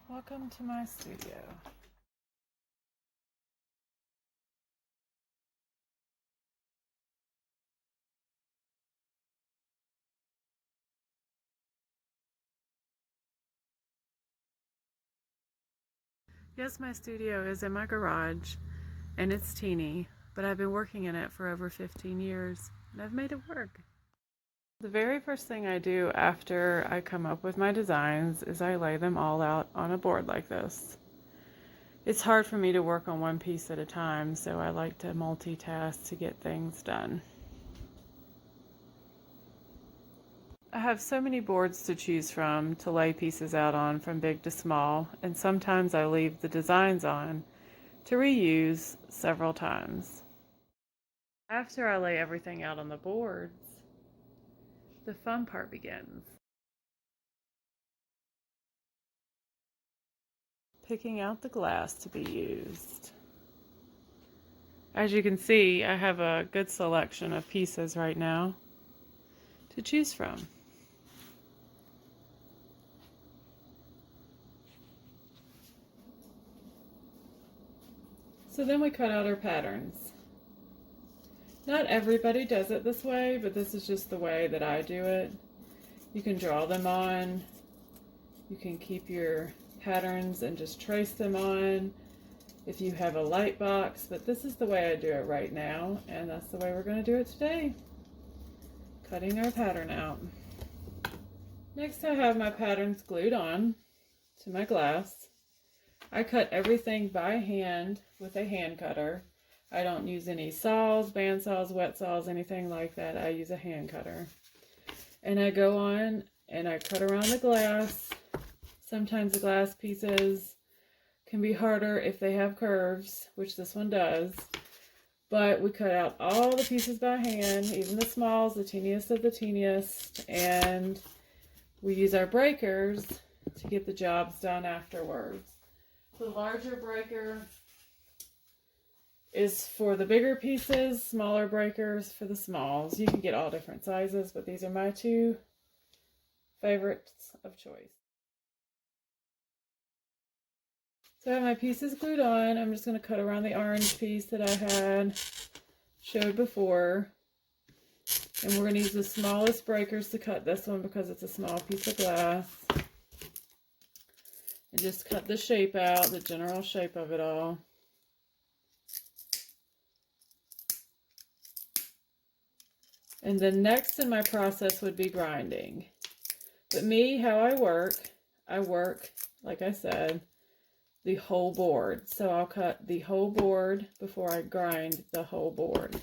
Welcome to my studio. Yes, my studio is in my garage, and it's teeny, but I've been working in it for over 15 years, and I've made it work. The very first thing I do after I come up with my designs is I lay them all out on a board like this. It's hard for me to work on one piece at a time, so I like to multitask to get things done. I have so many boards to choose from to lay pieces out on from big to small, and sometimes I leave the designs on to reuse several times. After I lay everything out on the boards, the fun part begins. Picking out the glass to be used. As you can see, I have a good selection of pieces right now to choose from. So then we cut out our patterns. Not everybody does it this way, but this is just the way that I do it. You can draw them on. You can keep your patterns and just trace them on if you have a light box, but this is the way I do it right now, and that's the way we're going to do it today. Cutting our pattern out. Next, I have my patterns glued on to my glass. I cut everything by hand with a hand cutter. I don't use any saws, band saws, wet saws, anything like that. I use a hand cutter. And I go on and I cut around the glass. Sometimes the glass pieces can be harder if they have curves, which this one does. But we cut out all the pieces by hand, even the smalls, the teeniest of the teeniest, and we use our breakers to get the jobs done afterwards. The larger breaker is for the bigger pieces, smaller breakers for the smalls. You can get all different sizes, but these are my two favorites of choice. So I have my pieces glued on. I'm just going to cut around the orange piece that I had showed before. And we're going to use the smallest breakers to cut this one because it's a small piece of glass. And just cut the shape out, the general shape of it all. And then next in my process would be grinding. But me, how I work, like I said, the whole board. So I'll cut the whole board before I grind the whole board.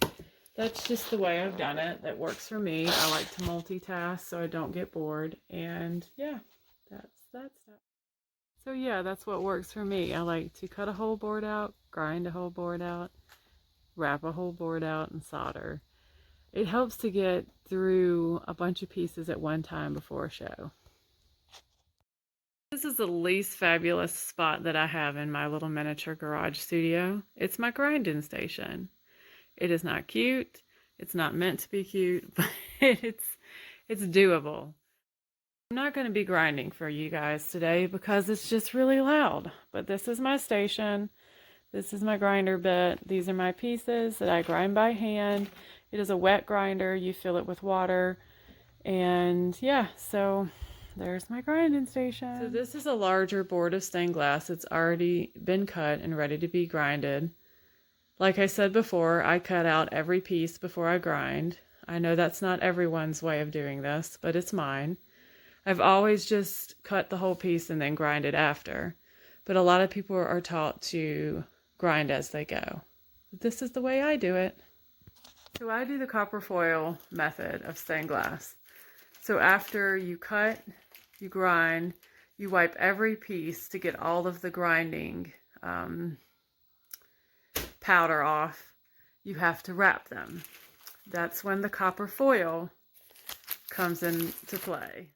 That's just the way I've done it. That works for me. I like to multitask so I don't get bored. And yeah, that's that. So yeah, that's what works for me. I like to cut a whole board out, grind a whole board out, wrap a whole board out, and solder. It helps to get through a bunch of pieces at one time before a show. This is the least fabulous spot that I have in my little miniature garage studio. It's my grinding station. It is not cute. It's not meant to be cute, but it's doable. I'm not going to be grinding for you guys today because it's just really loud. But this is my station. This is my grinder bit. These are my pieces that I grind by hand. It is a wet grinder. You fill it with water. And yeah, so there's my grinding station. So this is a larger board of stained glass. It's already been cut and ready to be grinded. Like I said before, I cut out every piece before I grind. I know that's not everyone's way of doing this, but it's mine. I've always just cut the whole piece and then grind it after. But a lot of people are taught to grind as they go. This is the way I do it. So I do the copper foil method of stained glass. So after you cut, you grind, you wipe every piece to get all of the grinding powder off. You have to wrap them. That's when the copper foil comes into play.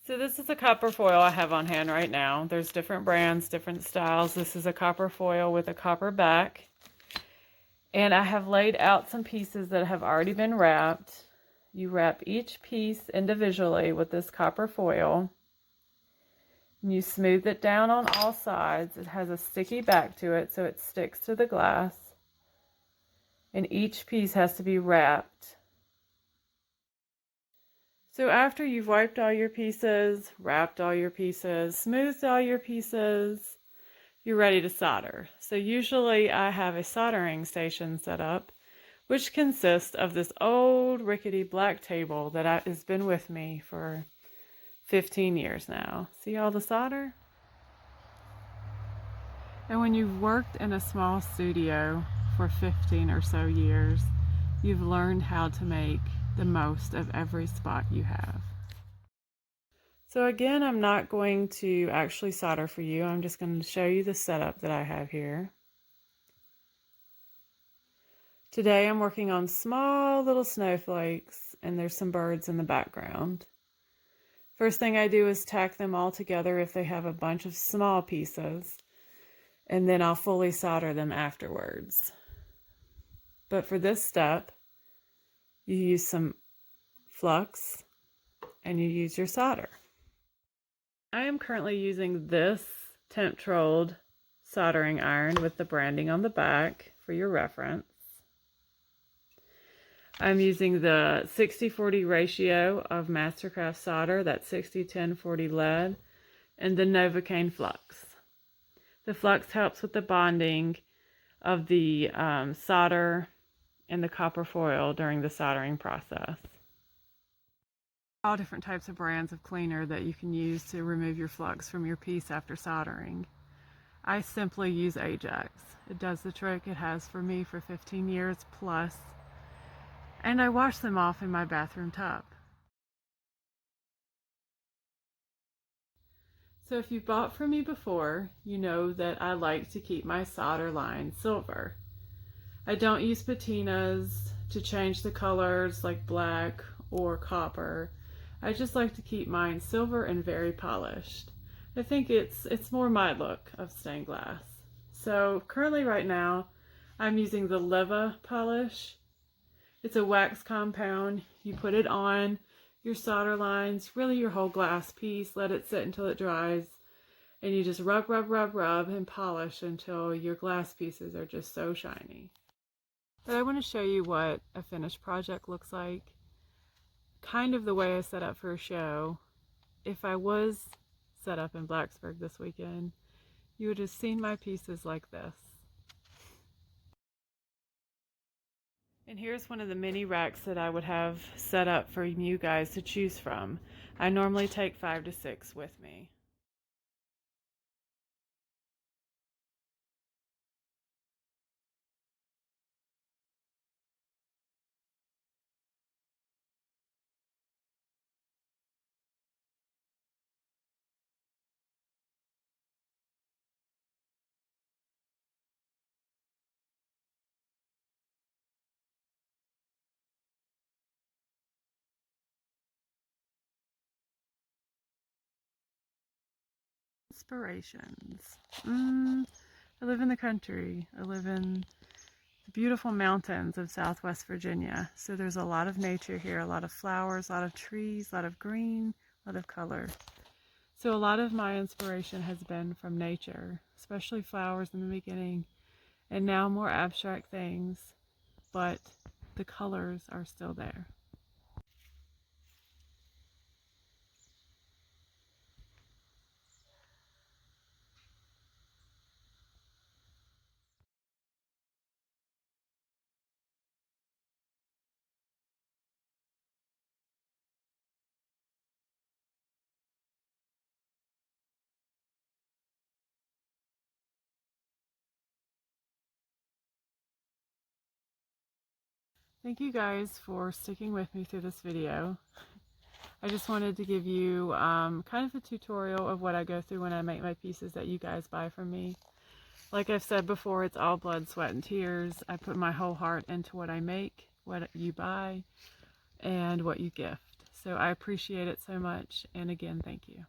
So this is a copper foil I have on hand right now. There's different brands, different styles. This is a copper foil with a copper back. And I have laid out some pieces that have already been wrapped. You wrap each piece individually with this copper foil. And you smooth it down on all sides. It has a sticky back to it, so it sticks to the glass. And each piece has to be wrapped. So after you've wiped all your pieces, wrapped all your pieces, smoothed all your pieces, you're ready to solder. So usually I have a soldering station set up, which consists of this old rickety black table that has been with me for 15 years now. See all the solder? And when you've worked in a small studio for 15 or so years, you've learned how to make the most of every spot you have. So again, I'm not going to actually solder for you. I'm just going to show you the setup that I have here. Today I'm working on small little snowflakes, and there's some birds in the background. First thing I do is tack them all together if they have a bunch of small pieces, and then I'll fully solder them afterwards. But for this step, you use some flux and you use your solder. I am currently using this temp-trolled soldering iron with the branding on the back for your reference. I'm using the 60-40 ratio of Mastercraft solder, that's 60-10-40 lead, and the Novocaine flux. The flux helps with the bonding of the solder and the copper foil during the soldering process. All different types of brands of cleaner that you can use to remove your flux from your piece after soldering. I simply use Ajax. It does the trick. It has for me for 15 years plus. And I wash them off in my bathroom tub. So if you've bought from me before, you know that I like to keep my solder line silver. I don't use patinas to change the colors like black or copper. I just like to keep mine silver and very polished. I think it's more my look of stained glass. So currently right now, I'm using the Leva polish. It's a wax compound. You put it on your solder lines, really your whole glass piece, let it sit until it dries, and you just rub, rub, rub, rub, and polish until your glass pieces are just so shiny. But I want to show you what a finished project looks like, kind of the way I set up for a show. If I was set up in Blacksburg this weekend, you would have seen my pieces like this. And here's one of the mini racks that I would have set up for you guys to choose from. I normally take 5 to 6 with me. Inspirations. I live in the country. I live in the beautiful mountains of Southwest Virginia. So there's a lot of nature here, a lot of flowers, a lot of trees, a lot of green, a lot of color. So a lot of my inspiration has been from nature, especially flowers in the beginning, and now more abstract things, but the colors are still there. Thank you guys for sticking with me through this video. I just wanted to give you kind of a tutorial of what I go through when I make my pieces that you guys buy from me. Like I've said before, it's all blood, sweat, and tears. I put my whole heart into what I make, what you buy, and what you gift. So I appreciate it so much. And again, thank you.